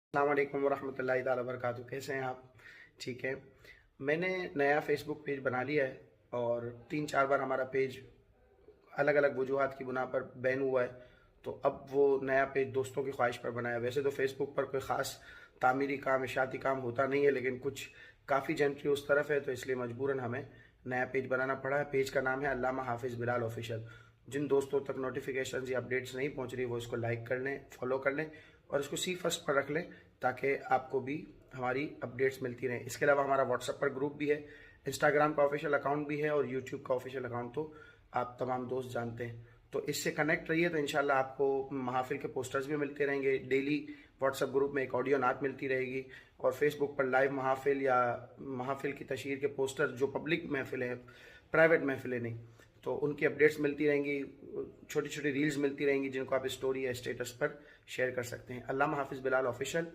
अस्सलाम वालेकुम वरहमतुल्लाहि ताला वबरकातुहू। कैसे हैं आप? ठीक है। मैंने नया फ़ेसबुक पेज बना लिया है और 3-4 बार हमारा पेज अलग अलग वजूहात की बुना पर बैन हुआ है। तो अब वो नया पेज दोस्तों की ख्वाहिश पर बनाया। वैसे तो फ़ेसबुक पर कोई ख़ास तामीरी काम, इशाती काम होता नहीं है, लेकिन कुछ काफ़ी जेंट्री उस तरफ है, तो इसलिए मजबूरन हमें नया पेज बनाना पड़ा है। पेज का नाम है अल्लामा हाफिज़ बिलाल ऑफिशियल। जिन दोस्तों तक नोटिफिकेशन या अपडेट्स नहीं पहुंच रही, वो इसको लाइक कर लें, फॉलो कर लें और इसको सी फर्स्ट पर रख लें, ताकि आपको भी हमारी अपडेट्स मिलती रहें। इसके अलावा हमारा व्हाट्सएप पर ग्रुप भी है, इंस्टाग्राम का ऑफिशियल अकाउंट भी है और यूट्यूब का ऑफिशियल अकाउंट तो आप तमाम दोस्त जानते हैं। तो इससे कनेक्ट रहिए, तो इंशाल्लाह आपको महाफिल के पोस्टर्स भी मिलते रहेंगे। डेली व्हाट्सएप ग्रुप में एक ऑडियो नात मिलती रहेगी और फेसबुक पर लाइव महाफिल या महाफिल की तशहीर के पोस्टर, जो पब्लिक महफिल है, प्राइवेट महफिलें नहीं, तो उनकी अपडेट्स मिलती रहेंगी। छोटी छोटी रील्स मिलती रहेंगी जिनको आप स्टोरी या स्टेटस पर शेयर कर सकते हैं। अल्लामा हाफिज़ बिलाल ऑफिशियल।